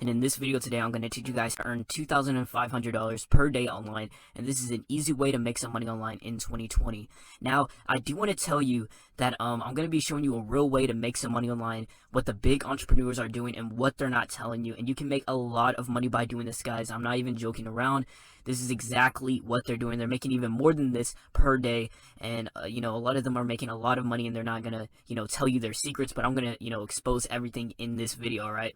and in this video today I'm going to teach you guys to earn $2,500 per day online, and this is an easy way to make some money online in 2020. Now, I do want to tell you that I'm going to be showing you a real way to make some money online, what the big entrepreneurs are doing and what they're not telling you, and you can make a lot of money by doing this, guys. I'm not even joking around. This is exactly what they're doing. They're making even more than this per day, and a lot of them are making a lot of money, and they're not gonna tell you their secrets, but I'm gonna expose everything in this video. All right.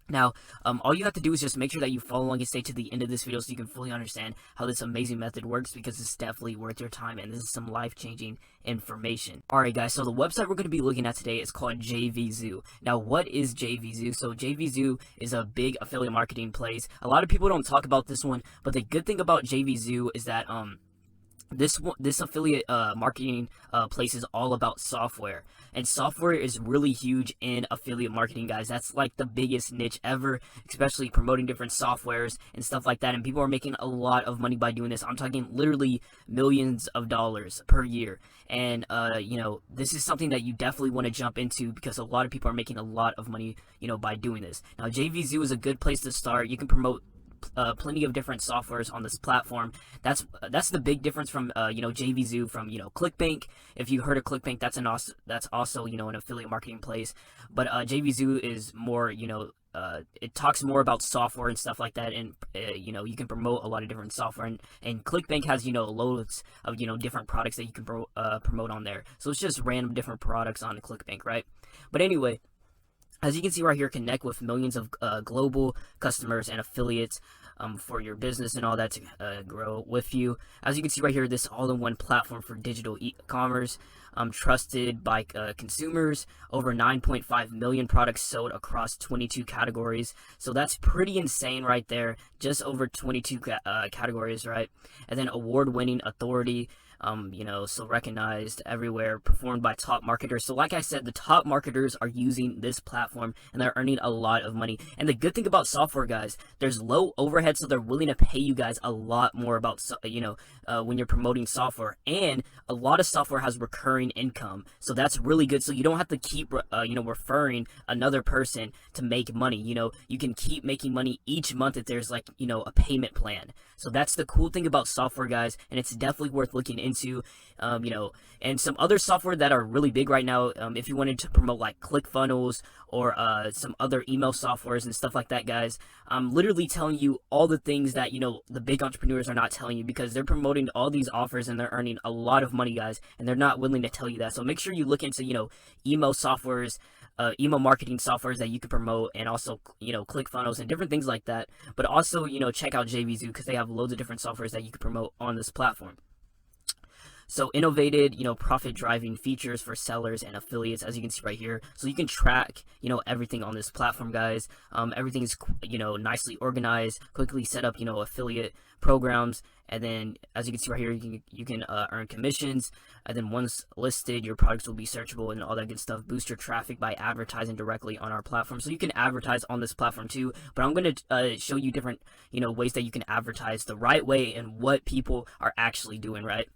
Now, all you have to do is just make sure that you follow along and stay to the end of this video so you can fully understand how this amazing method works, because it's definitely worth your time and this is some life-changing information. Alright guys, so the website we're going to be looking at today is called JVZoo. Now, what is JVZoo? So JVZoo is a big affiliate marketing place. A lot of people don't talk about this one, but the good thing about JVZoo is that this affiliate marketing place is all about software, and software is really huge in affiliate marketing, guys. That's like the biggest niche ever, especially promoting different softwares and stuff like that, and people are making a lot of money by doing this. I'm talking literally millions of dollars per year, and this is something that you definitely want to jump into because a lot of people are making a lot of money by doing this. Now, JVZoo is a good place to start. You can promote plenty of different softwares on this platform. That's the big difference from JVZoo from ClickBank. If you heard of ClickBank, that's also an affiliate marketing place, but JVZoo is more it talks more about software and stuff like that, and you can promote a lot of different software, and ClickBank has loads of different products that you can promote on there. So it's just random different products on ClickBank, right? But anyway, as you can see right here, connect with millions of global customers and affiliates for your business and all that to grow with you. As you can see right here, this all-in-one platform for digital e-commerce, trusted by consumers. Over 9.5 million products sold across 22 categories. So that's pretty insane right there. Just over 22 categories, right? And then award-winning authority. So recognized everywhere, performed by top marketers. So like I said, the top marketers are using this platform and they're earning a lot of money. And the good thing about software, guys, there's low overhead, so they're willing to pay you guys a lot more about, when you're promoting software. And a lot of software has recurring income, so that's really good. So you don't have to keep, referring another person to make money. You can keep making money each month if there's like, a payment plan. So that's the cool thing about software, guys, and it's definitely worth looking into. And some other software that are really big right now, if you wanted to promote like ClickFunnels or some other email softwares and stuff like that, guys, I'm literally telling you all the things that the big entrepreneurs are not telling you, because they're promoting all these offers and they're earning a lot of money, guys, and they're not willing to tell you that. So make sure you look into email softwares, email marketing softwares that you can promote, and also ClickFunnels and different things like that. But also check out JVZoo, because they have loads of different softwares that you can promote on this platform. So innovated, profit-driving features for sellers and affiliates, as you can see right here. So you can track, everything on this platform, guys. Everything is, nicely organized, quickly set up, affiliate programs. And then, as you can see right here, you can earn commissions. And then once listed, your products will be searchable and all that good stuff. Boost your traffic by advertising directly on our platform. So you can advertise on this platform too. But I'm going to show you different, ways that you can advertise the right way and what people are actually doing, right?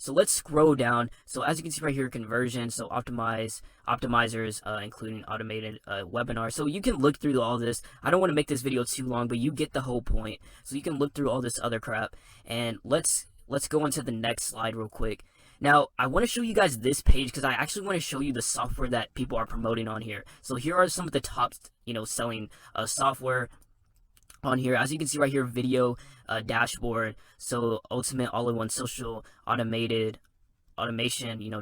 So let's scroll down. So as you can see right here, conversion, so optimizers, including automated webinars. So you can look through all this. I don't want to make this video too long, but you get the whole point. So you can look through all this other crap. And let's go into the next slide real quick. Now, I want to show you guys this page because I actually want to show you the software that people are promoting on here. So here are some of the top, selling software on here. As you can see right here, video dashboard, so ultimate all-in-one social automation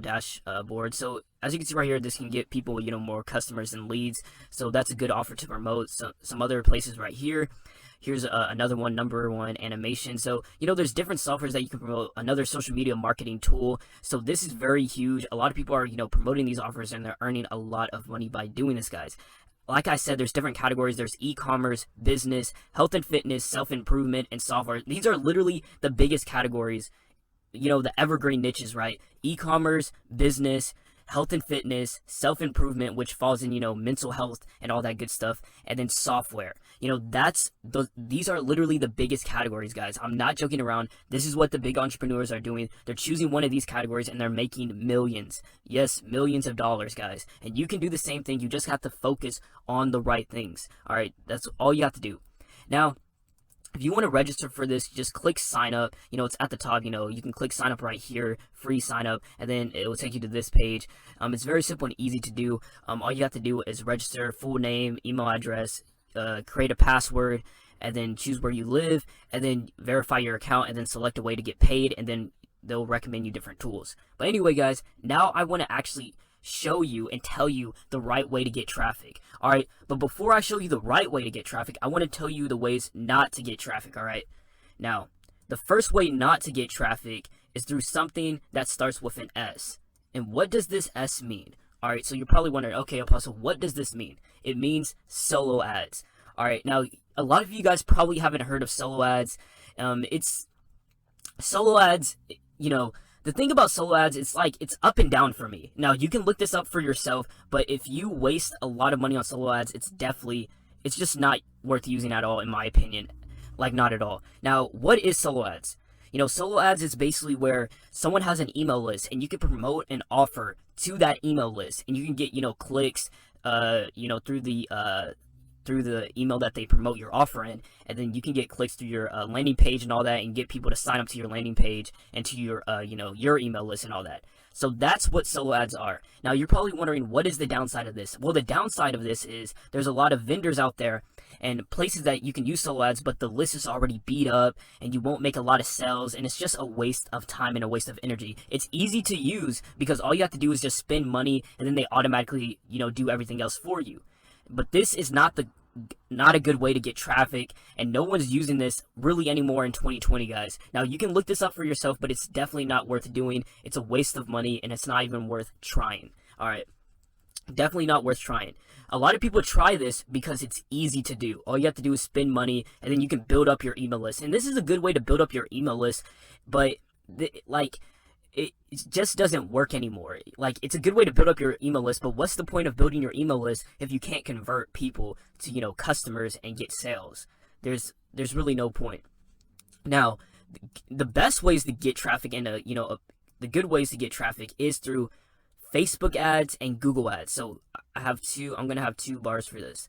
dashboard. So as you can see right here, this can get people more customers and leads, so that's a good offer to promote. So some other places right here. Here's another one, number one animation. So there's different softwares that you can promote. Another social media marketing tool. So this is very huge. A lot of people are promoting these offers and they're earning a lot of money by doing this, guys. Like I said, there's different categories. There's e-commerce, business, health and fitness, self-improvement, and software. These are literally the biggest categories, the evergreen niches, right? E-commerce, business, health and fitness, self-improvement, which falls in, mental health and all that good stuff, and then software. These are literally the biggest categories, guys. I'm not joking around. This is what the big entrepreneurs are doing. They're choosing one of these categories and they're making millions. Yes, millions of dollars, guys. And you can do the same thing. You just have to focus on the right things. All right, that's all you have to do. Now, if you want to register for this, just click sign up. It's at the top. You can click sign up right here, free sign up, and then it will take you to this page. It's very simple and easy to do. All you have to do is register, full name, email address, create a password, and then choose where you live, and then verify your account, and then select a way to get paid, and then they'll recommend you different tools. But anyway, guys, now I want to actually show you and tell you the right way to get traffic. All right, but before I show you the right way to get traffic, I want to tell you the ways not to get traffic. All right, now the first way not to get traffic is through something that starts with an S. And what does this S mean? All right, so you're probably wondering, okay, Apostle, what does this mean? It means solo ads. All right, now a lot of you guys probably haven't heard of solo ads. It's solo ads, the thing about solo ads, it's up and down for me. Now, you can look this up for yourself, but if you waste a lot of money on solo ads, it's just not worth using at all, in my opinion. Like, not at all. Now, what is solo ads? Solo ads is basically where someone has an email list, and you can promote an offer to that email list, and you can get, clicks, through the email that they promote your offer in, and then you can get clicks through your landing page and all that, and get people to sign up to your landing page and to your your email list and all that. So that's what solo ads are. Now you're probably wondering, what is the downside of this? Well, the downside of this is there's a lot of vendors out there and places that you can use solo ads, but the list is already beat up and you won't make a lot of sales, and it's just a waste of time and a waste of energy. It's easy to use because all you have to do is just spend money, and then they automatically do everything else for you. But this is not a good way to get traffic, and no one's using this really anymore in 2020, guys. Now, you can look this up for yourself, but it's definitely not worth doing. It's a waste of money, and it's not even worth trying. All right, definitely not worth trying. A lot of people try this because it's easy to do. All you have to do is spend money, and then you can build up your email list. And this is a good way to build up your email list, but it just doesn't work anymore. It's a good way to build up your email list, but what's the point of building your email list if you can't convert people to, customers and get sales? There's really no point. Now, the best ways to get traffic and the good ways to get traffic is through Facebook ads and Google ads. So I'm going to have two bars for this.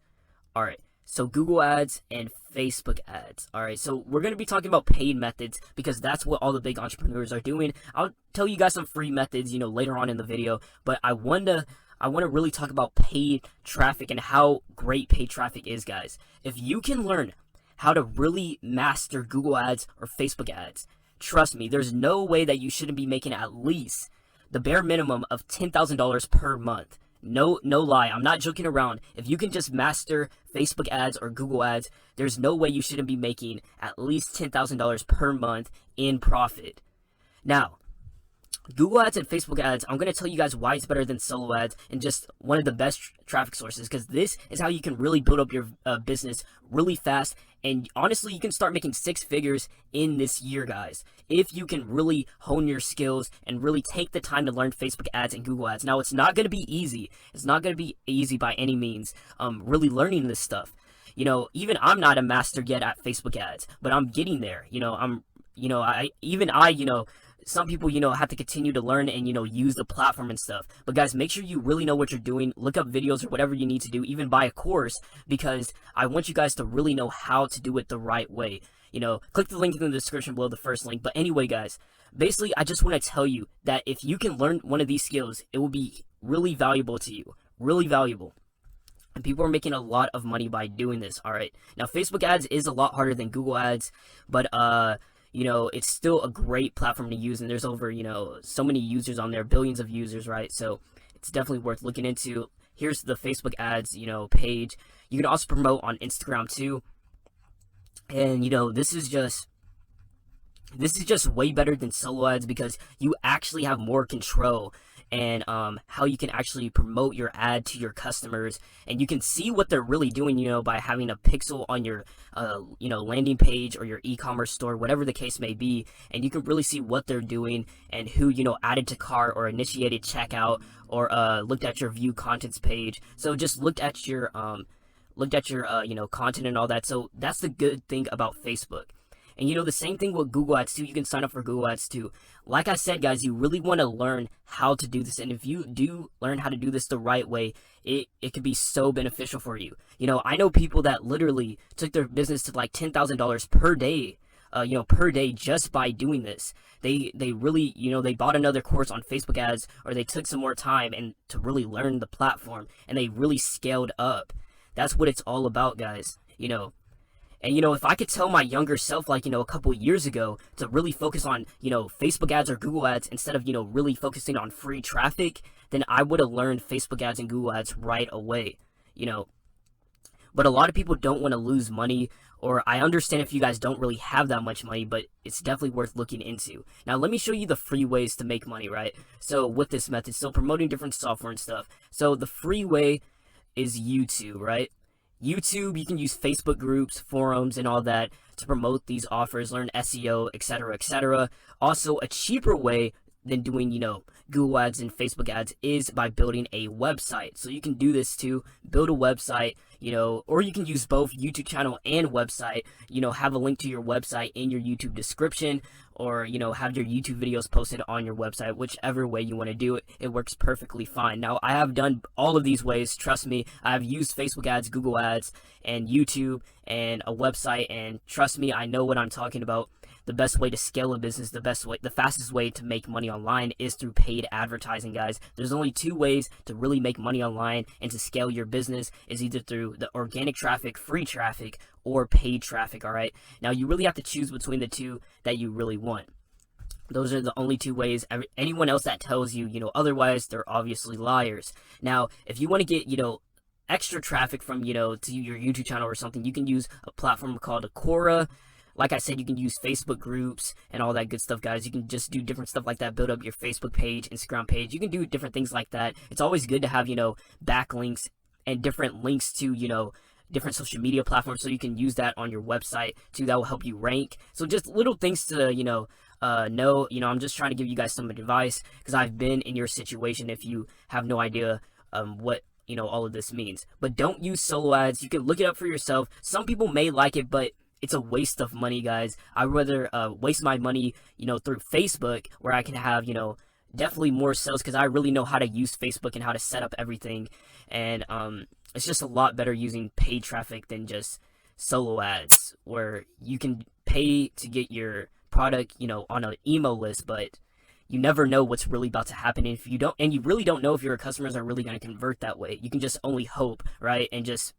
All right. So Google ads and Facebook ads. All right, so we're going to be talking about paid methods because that's what all the big entrepreneurs are doing. I'll tell you guys some free methods, later on in the video, but I want to really talk about paid traffic and how great paid traffic is, guys. If you can learn how to really master Google ads or Facebook ads, trust me, there's no way that you shouldn't be making at least the bare minimum of $10,000 per month. No lie, I'm not joking around. If you can just master Facebook ads or Google ads, there's no way you shouldn't be making at least $10,000 per month in profit. Now, Google ads and Facebook ads, I'm going to tell you guys why it's better than solo ads and just one of the best traffic sources, because this is how you can really build up your business really fast. And honestly, you can start making 6 figures in this year, guys, if you can really hone your skills and really take the time to learn Facebook ads and Google ads. Now, it's not going to be easy. It's not going to be easy by any means, really learning this stuff. Even I'm not a master yet at Facebook ads, but I'm getting there. Some people, have to continue to learn and, use the platform and stuff. But guys, make sure you really know what you're doing. Look up videos or whatever you need to do, even buy a course, because I want you guys to really know how to do it the right way. Click the link in the description below, the first link. But anyway, guys, basically, I just want to tell you that if you can learn one of these skills, it will be really valuable to you. Really valuable. And people are making a lot of money by doing this, all right? Now, Facebook ads is a lot harder than Google ads, but, it's still a great platform to use, and there's over, so many users on there, billions of users, right? So it's definitely worth looking into. Here's the Facebook ads, page. You can also promote on Instagram too. And, this is just way better than solo ads because you actually have more control and how you can actually promote your ad to your customers, and you can see what they're really doing, by having a pixel on your landing page or your e-commerce store, whatever the case may be, and you can really see what they're doing and who added to cart or initiated checkout or looked at your view contents page. So just looked at your content and all that. So that's the good thing about Facebook. And the same thing with Google Ads too. You can sign up for Google Ads too. Like I said, guys, you really want to learn how to do this. And if you do learn how to do this the right way, it could be so beneficial for you. I know people that literally took their business to like $10,000 per day, per day just by doing this. They really, they bought another course on Facebook ads, or they took some more time and to really learn the platform, and they really scaled up. That's what it's all about, guys. And if I could tell my younger self, like, a couple years ago, to really focus on, Facebook ads or Google ads instead of, really focusing on free traffic, then I would have learned Facebook ads and Google ads right away, But a lot of people don't want to lose money, or I understand if you guys don't really have that much money, but it's definitely worth looking into. Now, let me show you the free ways to make money, right? So with this method, so promoting different software and stuff. So the free way is YouTube, right? YouTube, you can use Facebook groups, forums, and all that to promote these offers, learn SEO, etc., etc. Also, a cheaper way than doing, Google ads and Facebook ads is by building a website. So you can do this too, build a website, or you can use both YouTube channel and website, have a link to your website in your YouTube description, or, have your YouTube videos posted on your website. Whichever way you want to do it, it works perfectly fine. Now, I have done all of these ways. Trust me, I've used Facebook ads, Google ads, and YouTube, and a website, and trust me, I know what I'm talking about. The best way to scale a business, the fastest way to make money online is through paid advertising, guys. There's only two ways to really make money online and to scale your business, is either through the organic traffic, free traffic, or paid traffic, all right? Now, you really have to choose between the two that you really want. Those are the only two ways. Anyone else that tells you, otherwise, they're obviously liars. Now, if you want to get, extra traffic from, to your YouTube channel or something, you can use a platform called Quora. Like I said, you can use Facebook groups and all that good stuff, guys. You can just do different stuff like that, build up your Facebook page, Instagram page. You can do different things like that. It's always good to have, backlinks and different links to, different social media platforms, so you can use that on your website too. That will help you rank. So just little things to, know. I'm just trying to give you guys some advice, because I've been in your situation if you have no idea what, all of this means. But don't use solo ads. You can look it up for yourself. Some people may like it, but it's a waste of money, guys. I'd rather waste my money, through Facebook, where I can have, definitely more sales, because I really know how to use Facebook and how to set up everything. And it's just a lot better using paid traffic than just solo ads, where you can pay to get your product, on an email list, but you never know what's really about to happen. And if you don't, and you really don't know if your customers are really going to convert that way. You can just only hope, right? And just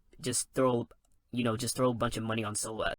throw a bunch of money on solo ads.